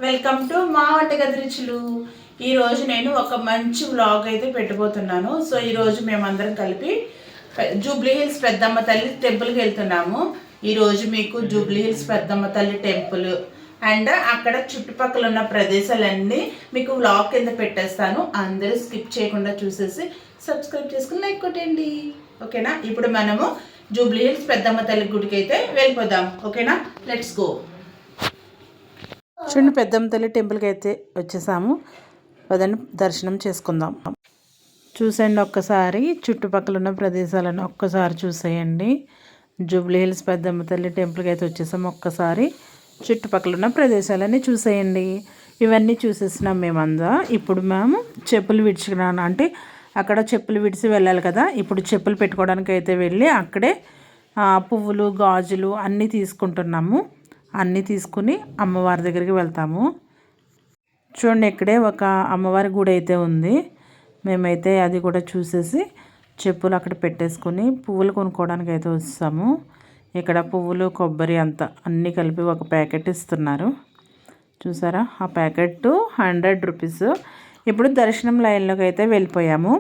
Welcome to మా వంటగది రుచులు. ఈరోజు నేను ఒక మంచి వ్లాగ్ అయితే పెట్టబోతున్నాను. సో ఈరోజు మేమందరం కలిపి జూబ్లీ హిల్స్ పెద్దమ్మ తల్లి టెంపుల్కి వెళ్తున్నాము. ఈరోజు మీకు జూబ్లీ హిల్స్ పెద్దమ్మ తల్లి టెంపుల్ అండ్ అక్కడ చుట్టుపక్కల ఉన్న ప్రదేశాలన్నీ మీకు వ్లాగ్ కింద పెట్టేస్తాను. అందరూ స్కిప్ చేయకుండా చూసేసి సబ్స్క్రైబ్ చేసుకుని లైక్ కొట్టండి, ఓకేనా? ఇప్పుడు మనము జూబ్లీ హిల్స్ పెద్దమ్మ తల్లి గుడికి అయితే వెళ్ళిపోదాం, ఓకేనా? Let's go. చూడండి, పెద్దమ్మ తల్లి టెంపుల్కి అయితే వచ్చేసాము. పదండి దర్శనం చేసుకుందాం. చూసేయండి ఒక్కసారి చుట్టుపక్కల ఉన్న ప్రదేశాలను ఒక్కసారి చూసేయండి. జూబ్లీ హిల్స్ పెద్దమ్మ తల్లి టెంపుల్కి అయితే వచ్చేసాము. ఒక్కసారి చుట్టుపక్కల ఉన్న ప్రదేశాలన్నీ చూసేయండి. ఇవన్నీ చూసేసినాం మేమందా. ఇప్పుడు మేము చెప్పులు విడిచినాను, అంటే అక్కడ చెప్పులు విడిచి వెళ్ళాలి కదా. ఇప్పుడు చెప్పులు పెట్టుకోవడానికి అయితే వెళ్ళి అక్కడే పువ్వులు గాజులు అన్నీ తీసుకుంటున్నాము. అన్నీ తీసుకుని అమ్మవారి దగ్గరికి వెళ్తాము. చూడండి, ఇక్కడే ఒక అమ్మవారి గుడి అయితే ఉంది. మేమైతే అది కూడా చూసేసి చెప్పులు అక్కడ పెట్టేసుకుని పువ్వులు కొనుక్కోవడానికి అయితే వస్తాము. ఇక్కడ పువ్వులు కొబ్బరి అంతా అన్నీ కలిపి ఒక ప్యాకెట్ ఇస్తున్నారు. చూసారా, ఆ ప్యాకెట్ 100 రూపీస్. ఇప్పుడు దర్శనం లైన్లోకి అయితే వెళ్ళిపోయాము.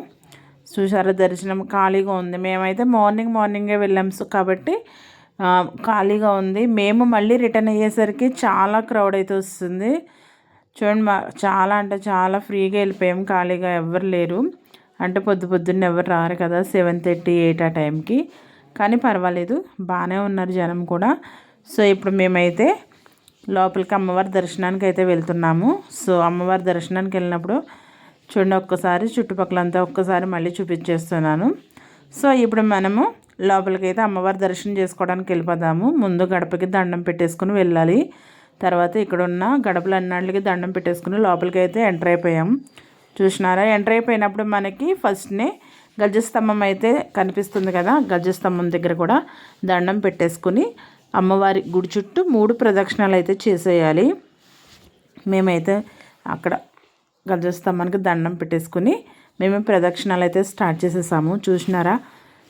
చూసారా, దర్శనం ఖాళీగా ఉంది. మేమైతే మార్నింగే వెళ్ళాము కాబట్టి ఖాళీగా ఉంది. మేము మళ్ళీ రిటర్న్ అయ్యేసరికి చాలా క్రౌడ్ అయితే వస్తుంది. చూడండి, చాలా అంటే చాలా ఫ్రీగా వెళ్ళిపోయాము. ఖాళీగా ఎవరు లేరు, అంటే పొద్దున్నే ఎవరు రారు కదా, 7:30, 8 ఆ టైంకి. కానీ పర్వాలేదు, బాగానే ఉన్నారు జనం కూడా. సో ఇప్పుడు మేమైతే లోపలికి అమ్మవారి దర్శనానికి అయితే వెళ్తున్నాము. సో అమ్మవారి దర్శనానికి వెళ్ళినప్పుడు చూడండి ఒక్కసారి చుట్టుపక్కలంతా ఒక్కసారి మళ్ళీ చూపించేస్తున్నాను. సో ఇప్పుడు మనము లోపలికి అయితే అమ్మవారి దర్శనం చేసుకోవడానికి వెళ్ళిపోదాము. ముందు గడపకి దండం పెట్టేసుకుని వెళ్ళాలి. తర్వాత ఇక్కడ ఉన్న గడపలన్నిటికి దండం పెట్టేసుకుని లోపలికి అయితే ఎంటర్ అయిపోయాం. చూసినారా, ఎంటర్ అయిపోయినప్పుడు మనకి ఫస్ట్నే గజస్తంభం అయితే కనిపిస్తుంది కదా. గజస్తంభం దగ్గర కూడా దండం పెట్టేసుకుని అమ్మవారి గుడి చుట్టూ 3 ప్రదక్షిణాలు అయితే చేసేయాలి. మేమైతే అక్కడ గజస్తంభానికి దండం పెట్టేసుకుని మేము ప్రదక్షిణాలు అయితే స్టార్ట్ చేసేసాము. చూసినారా,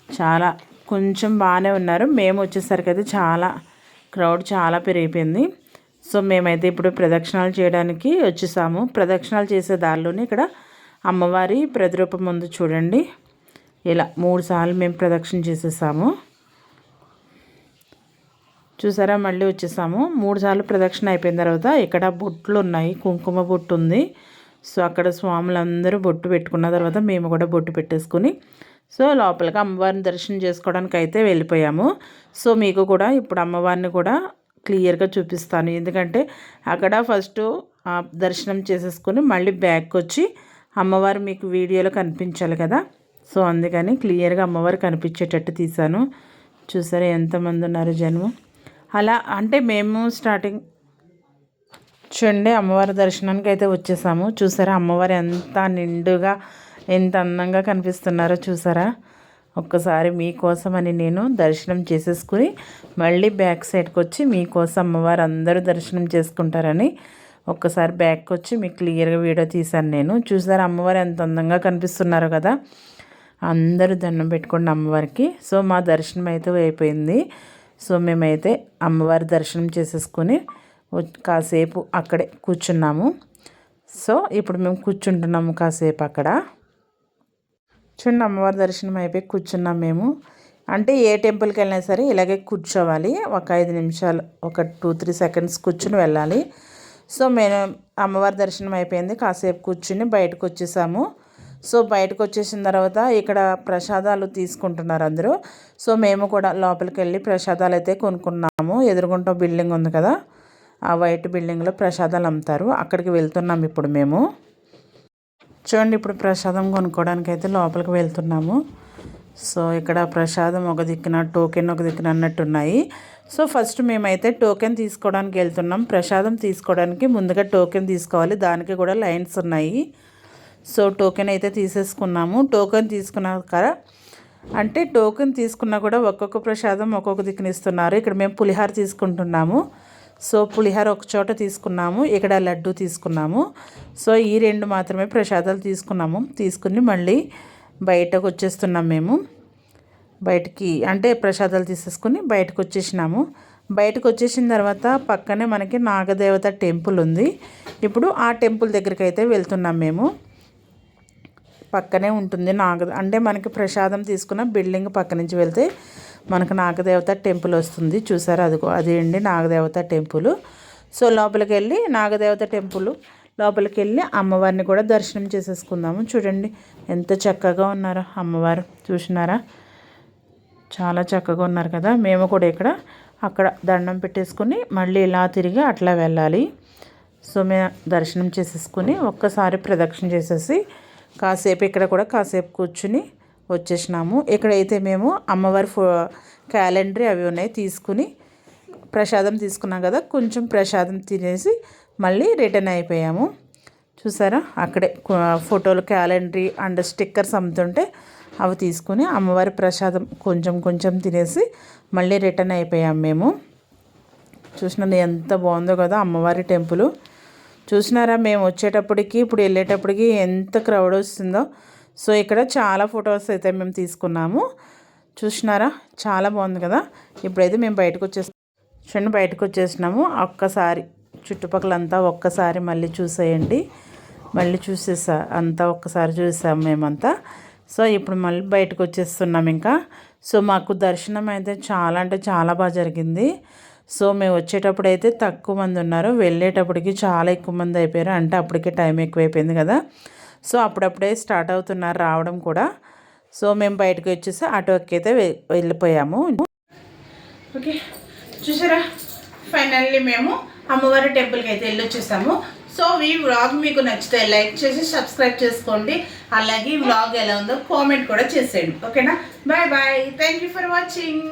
చాలా కొంచెం బాగానే ఉన్నారు. మేము వచ్చేసరికి అయితే చాలా క్రౌడ్ చాలా పెరిగిపోయింది. సో మేమైతే ఇప్పుడు ప్రదక్షిణాలు చేయడానికి వచ్చేసాము. ప్రదక్షిణాలు చేసే దారిలోనే ఇక్కడ అమ్మవారి ప్రతిరూపం ముందు చూడండి, ఇలా 3 సార్లు మేము ప్రదక్షిణ చేసేసాము. చూసారా, మళ్ళీ వచ్చేసాము. 3 సార్లు ప్రదక్షిణ అయిపోయిన తర్వాత ఇక్కడ బొట్లు ఉన్నాయి, కుంకుమ బొట్టు ఉంది. సో అక్కడ స్వాములందరూ బొట్టు పెట్టుకున్న తర్వాత మేము కూడా బొట్టు పెట్టేసుకుని సో లోపలికి అమ్మవారిని దర్శనం చేసుకోవడానికి అయితే వెళ్ళిపోయాము. సో మీకు కూడా ఇప్పుడు అమ్మవారిని కూడా క్లియర్గా చూపిస్తాను, ఎందుకంటే అక్కడ ఫస్ట్ దర్శనం చేసేసుకుని మళ్ళీ బ్యాక్ వచ్చి అమ్మవారు మీకు వీడియోలో కనిపించాలి కదా. సో అందుకని క్లియర్గా అమ్మవారు కనిపించేటట్టు తీశాను. చూసారా ఎంతమంది ఉన్నారు జనం. అలా అంటే మేము స్టార్టింగ్ చూడండి అమ్మవారి దర్శనానికి అయితే వచ్చేసాము. చూసారా అమ్మవారు ఎంత నిండుగా ఎంత అందంగా కనిపిస్తున్నారో చూసారా. ఒక్కసారి మీకోసమని నేను దర్శనం చేసేసుకుని మళ్ళీ బ్యాక్ సైడ్కి వచ్చి మీకోసం అమ్మవారు అందరూ దర్శనం చేసుకుంటారని ఒక్కసారి బ్యాక్ వచ్చి మీకు క్లియర్గా వీడియో తీశాను నేను. చూసారా అమ్మవారు ఎంత అందంగా కనిపిస్తున్నారో కదా. అందరూ దండం పెట్టుకోండి అమ్మవారికి. సో మా దర్శనం అయితే అయిపోయింది. సో మేమైతే అమ్మవారి దర్శనం చేసేసుకుని కాసేపు అక్కడే కూర్చున్నాము. సో ఇప్పుడు మేము కూర్చుంటున్నాము కాసేపు అక్కడ. చూడండి అమ్మవారి దర్శనం అయిపోయి కూర్చున్నాం మేము. అంటే ఏ టెంపుల్కి వెళ్ళినా సరే ఇలాగే కూర్చోవాలి. ఒక 5 నిమిషాలు, ఒక 2-3 సెకండ్స్ కూర్చుని వెళ్ళాలి. సో మేము అమ్మవారి దర్శనం అయిపోయింది, కాసేపు కూర్చుని బయటకు వచ్చేసాము. సో బయటకు వచ్చేసిన తర్వాత ఇక్కడ ప్రసాదాలు తీసుకుంటున్నారు అందరూ. సో మేము కూడా లోపలికి వెళ్ళి ప్రసాదాలు అయితే కొనుక్కున్నాము. ఎదురుగుంటా బిల్డింగ్ ఉంది కదా, ఆ వైట్ బిల్డింగ్లో ప్రసాదాలు అమ్ముతారు, అక్కడికి వెళ్తున్నాము ఇప్పుడు మేము. చూడండి, ఇప్పుడు ప్రసాదం కొనుక్కోవడానికి అయితే లోపలికి వెళ్తున్నాము. సో ఇక్కడ ప్రసాదం ఒక దిక్కున, టోకెన్ ఒక దిక్కున అన్నట్టున్నాయి. సో ఫస్ట్ మేమైతే టోకెన్ తీసుకోవడానికి వెళ్తున్నాం. ప్రసాదం తీసుకోవడానికి ముందుగా టోకెన్ తీసుకోవాలి, దానికి కూడా లైన్స్ ఉన్నాయి. సో టోకెన్ అయితే తీసేసుకున్నాము. టోకెన్ తీసుకున్నాక అంటే టోకెన్ తీసుకున్నా కూడా ఒక్కొక్క ప్రసాదం ఒక్కొక్క దిక్కున ఇస్తున్నారు. ఇక్కడ మేము పులిహార తీసుకుంటున్నాము. సో పులిహార ఒక చోట తీసుకున్నాము, ఇక్కడ లడ్డు తీసుకున్నాము. సో ఈ 2 మాత్రమే ప్రసాదాలు తీసుకున్నాము. తీసుకుని మళ్ళీ బయటకు వచ్చేస్తున్నాం మేము. బయటికి అంటే ప్రసాదాలు తీసేసుకుని బయటకు వచ్చేసినాము. బయటకు వచ్చేసిన తర్వాత పక్కనే మనకి నాగదేవత టెంపుల్ ఉంది. ఇప్పుడు ఆ టెంపుల్ దగ్గరికి అయితే వెళ్తున్నాం మేము. పక్కనే ఉంటుంది అంటే మనకి ప్రసాదం తీసుకున్న బిల్డింగ్ పక్క నుంచి వెళ్తే మనకు నాగదేవత టెంపుల్ వస్తుంది. చూసారా, అదే అండి నాగదేవత టెంపుల్. సో లోపలికి వెళ్ళి నాగదేవత టెంపుల్ లోపలికి వెళ్ళి అమ్మవారిని కూడా దర్శనం చేసేసుకుందాము. చూడండి ఎంత చక్కగా ఉన్నారో అమ్మవారు, చూసినారా, చాలా చక్కగా ఉన్నారు కదా. మేము కూడా అక్కడ దండం పెట్టేసుకుని మళ్ళీ ఇలా తిరిగి అట్లా వెళ్ళాలి. సో మేము దర్శనం చేసేసుకుని ఒక్కసారి ప్రదక్షిణ చేసేసి కాసేపు ఇక్కడ కూడా కాసేపు కూర్చుని వచ్చేసినాము. ఇక్కడైతే మేము అమ్మవారి క్యాలెండర్ అవి ఉన్నాయి తీసుకుని ప్రసాదం తీసుకున్నాం కదా, కొంచెం ప్రసాదం తినేసి మళ్ళీ రిటర్న్ అయిపోయాము. చూసారా, అక్కడే ఫోటోలు క్యాలెండర్ అండ్ స్టిక్కర్స్ అమ్ముతుంటే అవి తీసుకుని అమ్మవారి ప్రసాదం కొంచెం తినేసి మళ్ళీ రిటర్న్ అయిపోయాము మేము. చూసినా ఎంత బాగుందో కదా అమ్మవారి టెంపుల్. చూసినారా, మేము వచ్చేటప్పటికి ఇప్పుడు వెళ్ళేటప్పటికి ఎంత క్రౌడ్ వస్తుందో. సో ఇక్కడ చాలా ఫొటోస్ అయితే మేము తీసుకున్నాము. చూసినారా, చాలా బాగుంది కదా. ఇప్పుడైతే మేము బయటకు వచ్చేసినాము. ఒక్కసారి చుట్టుపక్కలంతా ఒక్కసారి మళ్ళీ చూసేయండి. మళ్ళీ అంతా ఒక్కసారి చూసాము మేమంతా. సో ఇప్పుడు మళ్ళీ బయటకు వచ్చేస్తున్నాం ఇంకా. సో మాకు దర్శనం అయితే చాలా బాగా జరిగింది. సో మేము వచ్చేటప్పుడు అయితే తక్కువ మంది ఉన్నారు, వెళ్ళేటప్పటికి చాలా ఎక్కువ మంది అయిపోయారు. అంటే అప్పటికే టైం ఎక్కువైపోయింది కదా. సో అప్పుడప్పుడే స్టార్ట్ అవుతున్నారు రావడం కూడా. సో మేము బయటకు వచ్చేసి ఆటోకి అయితే వెళ్ళిపోయాము. ఓకే, చూసారా, ఫైనల్లీ మేము అమ్మవారి టెంపుల్కి అయితే వెళ్ళొచ్చేసాము. సో ఈ వ్లాగ్ మీకు నచ్చితే లైక్ చేసి సబ్స్క్రైబ్ చేసుకోండి. అలాగే ఈ వ్లాగ్ ఎలా ఉందో కామెంట్ కూడా చేసేయండి. ఓకేనా, bye bye, thank you for watching.